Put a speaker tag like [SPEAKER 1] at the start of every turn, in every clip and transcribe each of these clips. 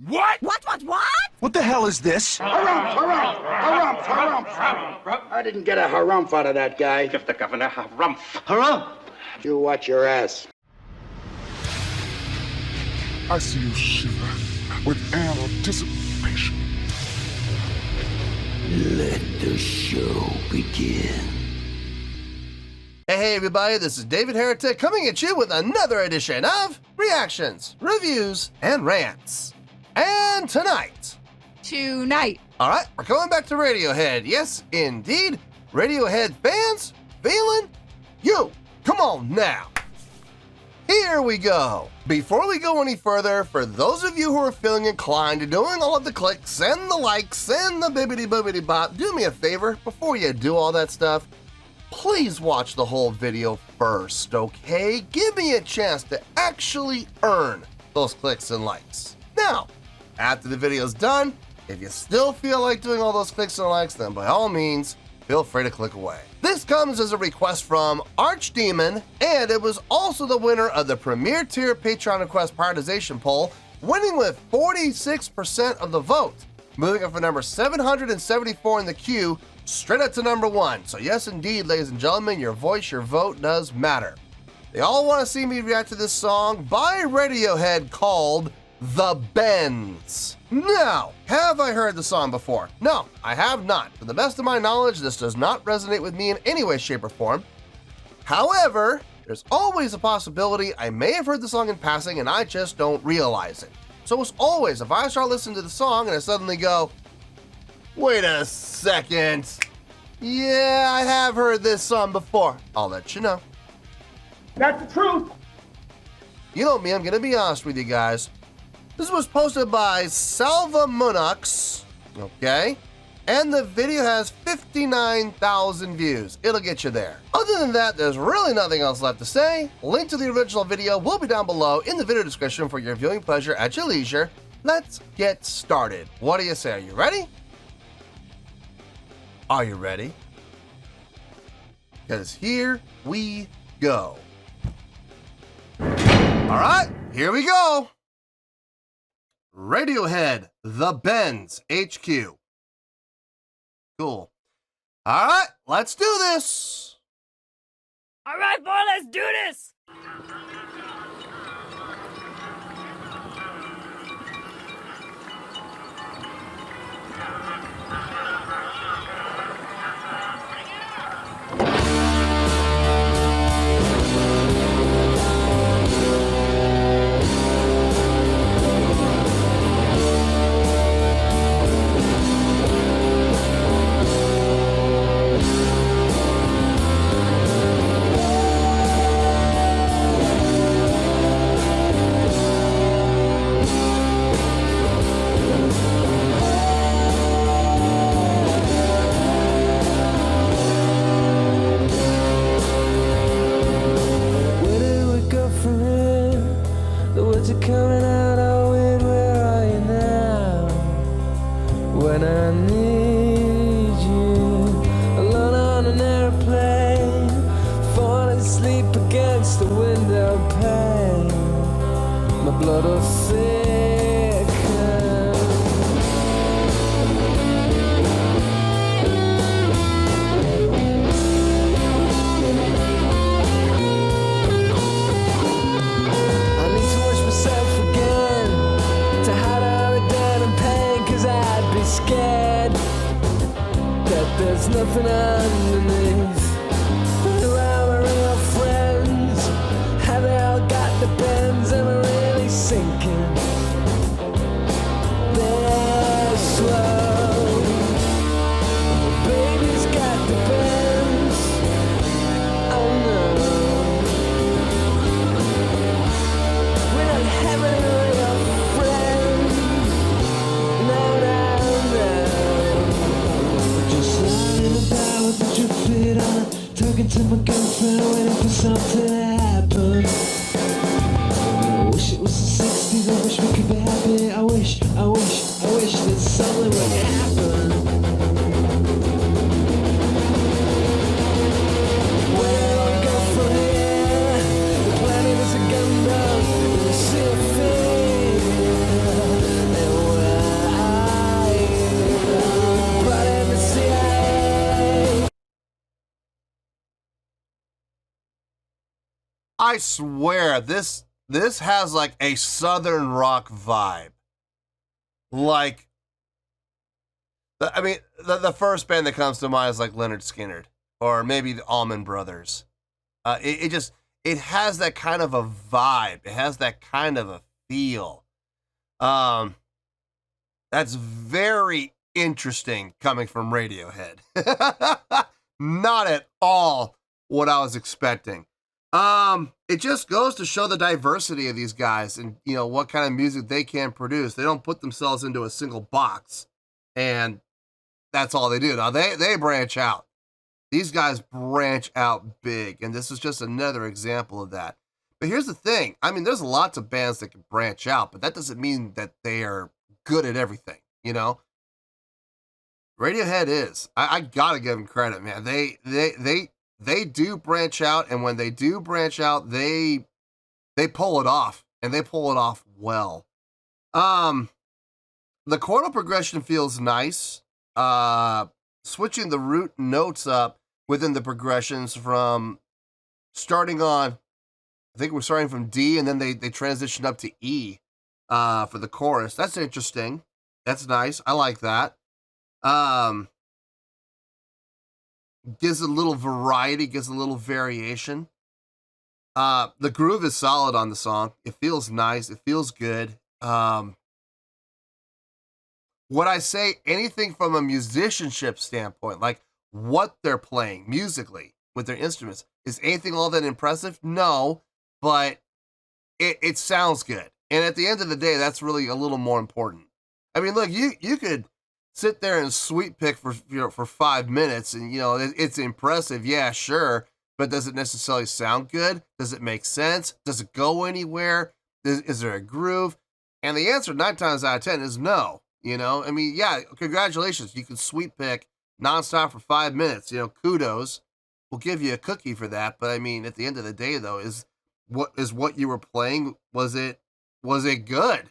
[SPEAKER 1] What?
[SPEAKER 2] What?
[SPEAKER 3] What the hell is this?
[SPEAKER 4] Harumph. I didn't get a harumph out of that guy.
[SPEAKER 1] Give the governor harumph.
[SPEAKER 3] Harumph!
[SPEAKER 4] You watch your ass.
[SPEAKER 5] I see you shiver with anticipation.
[SPEAKER 6] Let the show begin.
[SPEAKER 7] Hey everybody, this is David Heretic coming at you with another edition of Reactions, Reviews, and Rants. And tonight, alright, we're going back to Radiohead. Yes, indeed, Radiohead Fans FEELIN YOU. Come on now. Here we go. Before we go any further, for those of you who are feeling inclined to doing all of the clicks and the likes and the bibbity-boobity bop, do me a favor, before you do all that stuff, please watch the whole video first, okay? Give me a chance to actually earn those clicks and likes. Now, after the video's done, if you still feel like doing all those clicks and likes, then by all means, feel free to click away. This comes as a request from Archdemon, and it was also the winner of the Premier Tier Patreon Request Prioritization Poll, winning with 46% of the vote, moving up from number 774 in the queue, straight up to number 1. So yes, indeed, ladies and gentlemen, your voice, your vote does matter. They all want to see me react to this song by Radiohead called The Bends. Now, have I heard the song before? No, I have not. To the best of my knowledge, this does not resonate with me in any way, shape, or form. However, there's always a possibility I may have heard the song in passing and I just don't realize it. So as always, if I start listening to the song and I suddenly go, wait a second, yeah, I have heard this song before, I'll let you know.
[SPEAKER 1] That's the truth.
[SPEAKER 7] You know me, I'm gonna be honest with you guys. This was posted by Salva Munux, okay? And the video has 59,000 views. It'll get you there. Other than that, there's really nothing else left to say. Link to the original video will be down below in the video description for your viewing pleasure at your leisure. Let's get started. What do you say? Are you ready? Are you ready? Because here we go. All right, here we go. Radiohead, The Bends, HQ. Cool. All right, let's do this.
[SPEAKER 2] All right, boy, let's do this.
[SPEAKER 8] Coming out of it, where are you now? When I need you, alone on an airplane, falling asleep against the window pane, my blood will thicken. Scared that there's nothing underneath. Who are my real friends? Have they all got the bends? Am I really sinking? They're slow. Baby's got the bends. Oh no, we're not having a real friend. No, no. Just lying about with your feet on
[SPEAKER 7] I swear, this has like a southern rock vibe. Like, the first band that comes to mind is like Leonard Skinner, or maybe the Allman Brothers. It has that kind of a vibe. It has that kind of a feel. That's very interesting coming from Radiohead. Not at all what I was expecting. It just goes to show the diversity of these guys and, you know, what kind of music they can produce. They don't put themselves into a single box, and that's all they do. Now, they branch out. These guys branch out big, and this is just another example of that. But here's the thing. I mean, there's lots of bands that can branch out, but that doesn't mean that they are good at everything, you know? Radiohead is. I gotta give them credit, man. They do branch out, and when they do branch out, they pull it off, and they pull it off well. The chordal progression feels nice. Switching the root notes up within the progressions from starting on, I think we're starting from D, and then they transition up to E for the chorus. That's interesting. That's nice. I like that. Gives a little variety, gives a little variation. The groove is solid on the song. It feels nice. It feels good. Would I say anything from a musicianship standpoint, like what they're playing musically with their instruments, is anything all that impressive? No, but it sounds good. And at the end of the day, that's really a little more important. I mean, look, you could sit there and sweet pick for 5 minutes, and you know it's impressive. Yeah, sure, but does it necessarily sound good? Does it make sense? Does it go anywhere? Is there a groove? And the answer 9 times out of 10 is no. You know, I mean, yeah, congratulations. You can sweet pick nonstop for 5 minutes. You know, kudos. We'll give you a cookie for that. But I mean, at the end of the day, though, is what you were playing? Was it good?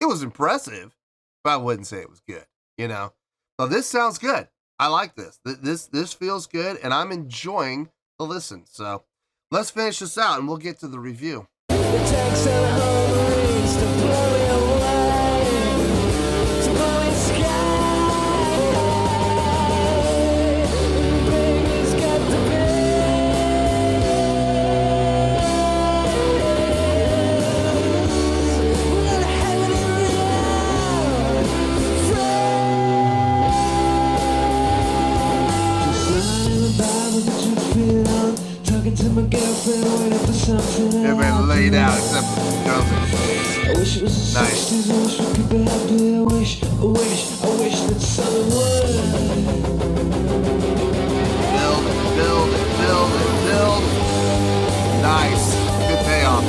[SPEAKER 7] It was impressive, but I wouldn't say it was good. You know, so this sounds good. I like this. This feels good, and I'm enjoying the listen. So let's finish this out, and we'll get to the review. Everybody laid out except for the drums and bass. I wish it was the nice. 60s, I wish we could be happy. I wish that someone would build. Nice. Good payoff.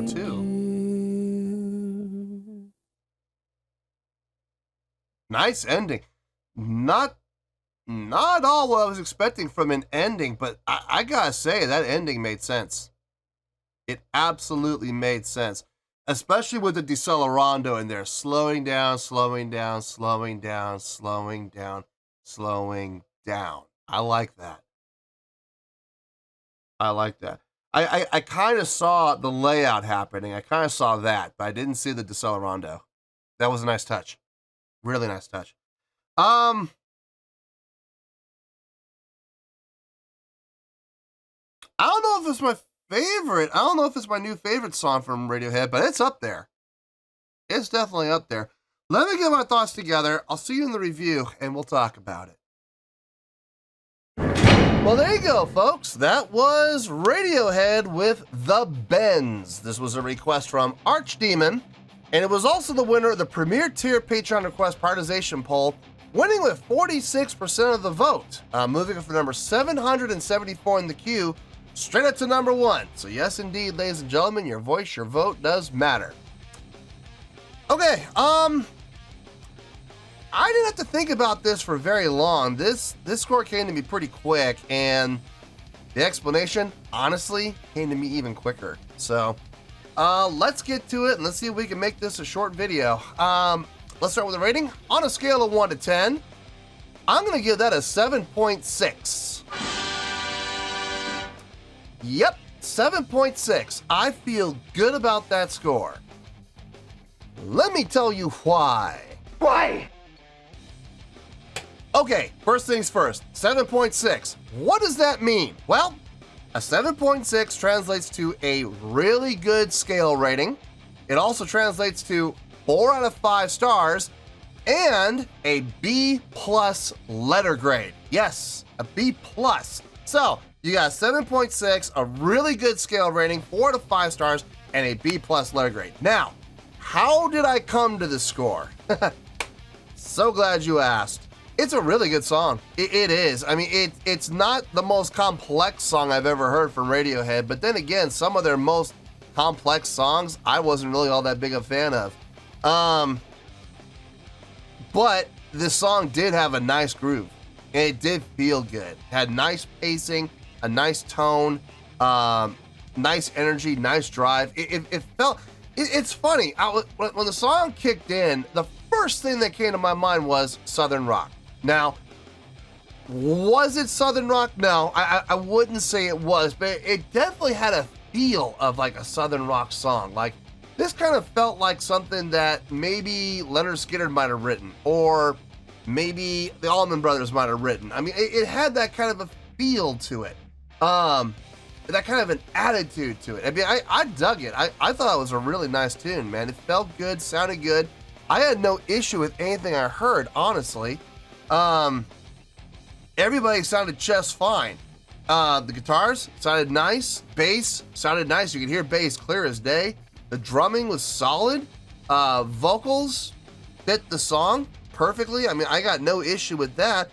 [SPEAKER 7] Too. Nice ending. Not all what I was expecting from an ending, but I gotta say that ending made sense. It absolutely made sense, especially with the decelerando in there, slowing down. I like that. I kind of saw the layout happening. I kind of saw that, but I didn't see the decelerando. That was a nice touch. Really nice touch. I don't know if it's my favorite. I don't know if it's my new favorite song from Radiohead, but it's up there. It's definitely up there. Let me get my thoughts together. I'll see you in the review, and we'll talk about it. Well, there you go, folks. That was Radiohead with The Bends. This was a request from Archdemon, and it was also the winner of the Premier Tier Patreon Request Prioritization Poll, winning with 46% of the vote, moving from number 774 in the queue straight up to number 1. So yes, indeed, ladies and gentlemen, your voice, your vote does matter. Okay, I didn't have to think about this for very long. This score came to me pretty quick, and the explanation, honestly, came to me even quicker. So, let's get to it, and let's see if we can make this a short video. Let's start with a rating. On a scale of 1 to 10, I'm going to give that a 7.6. Yep, 7.6. I feel good about that score. Let me tell you why.
[SPEAKER 1] Why?
[SPEAKER 7] Okay, first things first, 7.6. What does that mean? Well, a 7.6 translates to a really good scale rating. It also translates to 4 out of 5 stars and a B+ letter grade. Yes, a B+. So, you got 7.6, a really good scale rating, 4 out of 5 stars, and a B+ letter grade. Now, how did I come to this score? So glad you asked. It's a really good song. It is. I mean, it's not the most complex song I've ever heard from Radiohead, but then again, some of their most complex songs, I wasn't really all that big a fan of. But this song did have a nice groove. It did feel good. It had nice pacing, a nice tone, nice energy, nice drive. It felt... It's funny. When the song kicked in, the first thing that came to my mind was Southern rock. Now, was it Southern rock? No, I wouldn't say it was, but it definitely had a feel of like a Southern rock song. Like, this kind of felt like something that maybe Leonard Skinner might have written, or maybe the Allman Brothers might have written. I mean, it had that kind of a feel to it. That kind of an attitude to it. I mean, I dug it. I thought it was a really nice tune, man. It felt good, sounded good. I had no issue with anything I heard, honestly. Everybody sounded just fine. The guitars sounded nice. Bass sounded nice. You could hear bass clear as day. The drumming was solid. Vocals fit the song perfectly. I mean, I got no issue with that.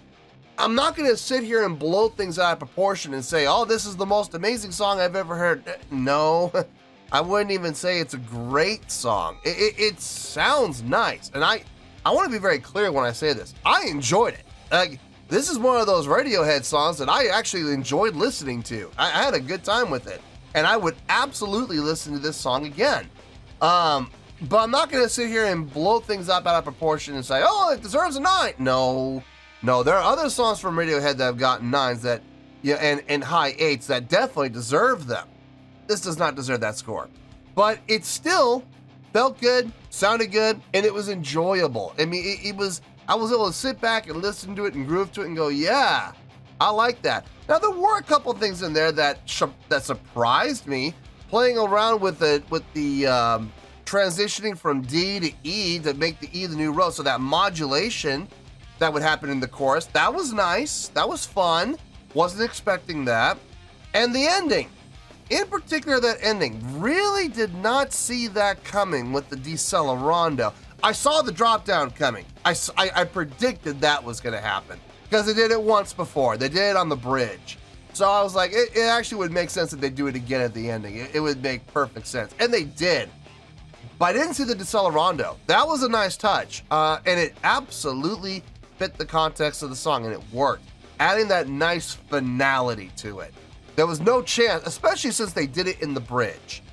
[SPEAKER 7] I'm not going to sit here and blow things out of proportion and say, oh, this is the most amazing song I've ever heard. No, I wouldn't even say it's a great song. It sounds nice. And I want to be very clear when I say this. I enjoyed it. Like, this is one of those Radiohead songs that I actually enjoyed listening to. I had a good time with it. And I would absolutely listen to this song again. But I'm not going to sit here and blow things up out of proportion and say, oh, it deserves a 9. No, there are other songs from Radiohead that have gotten 9s that, yeah, and high 8s that definitely deserve them. This does not deserve that score. But it still felt good, sounded good, and it was enjoyable. I mean, I was able to sit back and listen to it and groove to it and go, yeah, I like that. Now, there were a couple things in there that surprised me, playing around with the transitioning from D to E to make the E the new row. So that modulation that would happen in the chorus, that was nice. That was fun. Wasn't expecting that. And the ending, in particular, that ending, really did not see that coming with the Decelerando. I saw the drop down coming. I predicted that was going to happen because they did it once before. They did it on the bridge. So I was like, it actually would make sense if they do it again at the ending. It would make perfect sense. And they did. But I didn't see the Decelerando. That was a nice touch. And it absolutely fit the context of the song, and it worked. Adding that nice finality to it. There was no chance, especially since they did it in the bridge.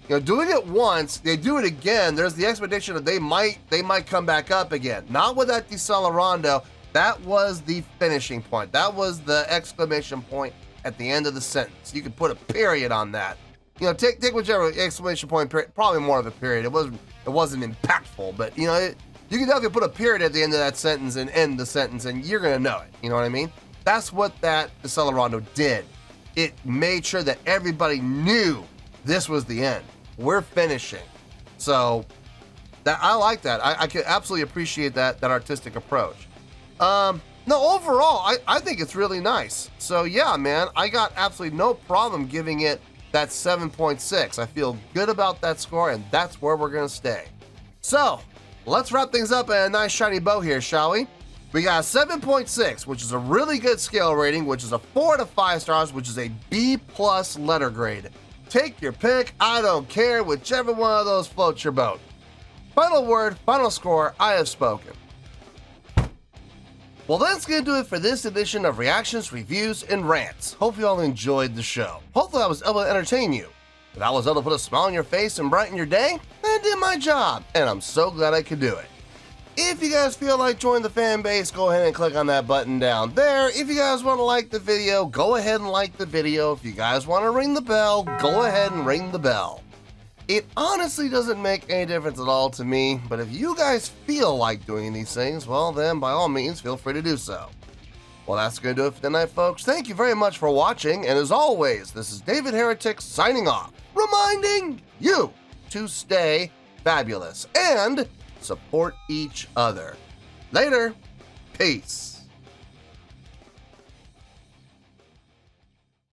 [SPEAKER 7] You know, doing it once, they do it again, there's the expectation that they might come back up again. Not with that Decelerando. That was the finishing point. That was the exclamation point at the end of the sentence. You could put a period on that. You know, take whichever exclamation point, probably more of a period. It wasn't impactful, but you know, you can definitely put a period at the end of that sentence and end the sentence, and you're gonna know it. You know what I mean? That's what that Decelerando did. It made sure that everybody knew this was the end. We're finishing. So that I like that. I can absolutely appreciate that artistic approach. No, overall, I think it's really nice. So yeah, man, I got absolutely no problem giving it that 7.6. I feel good about that score, and that's where we're gonna stay. So let's wrap things up in a nice shiny bow here, shall we? We got a 7.6, which is a really good scale rating, which is a 4 to 5 stars, which is a B+ letter grade. Take your pick, I don't care, whichever one of those floats your boat. Final word, final score, I have spoken. Well, that's going to do it for this edition of Reactions, Reviews, and Rants. Hope you all enjoyed the show. Hopefully I was able to entertain you. If I was able to put a smile on your face and brighten your day, then I did my job, and I'm so glad I could do it. If you guys feel like joining the fan base, go ahead and click on that button down there. If you guys want to like the video, go ahead and like the video. If you guys want to ring the bell, go ahead and ring the bell. It honestly doesn't make any difference at all to me, but if you guys feel like doing these things, well then by all means feel free to do so. Well, that's going to do it for tonight, folks. Thank you very much for watching, and as always, this is David Heretic signing off, reminding you to stay fabulous and support each other. Later. Peace.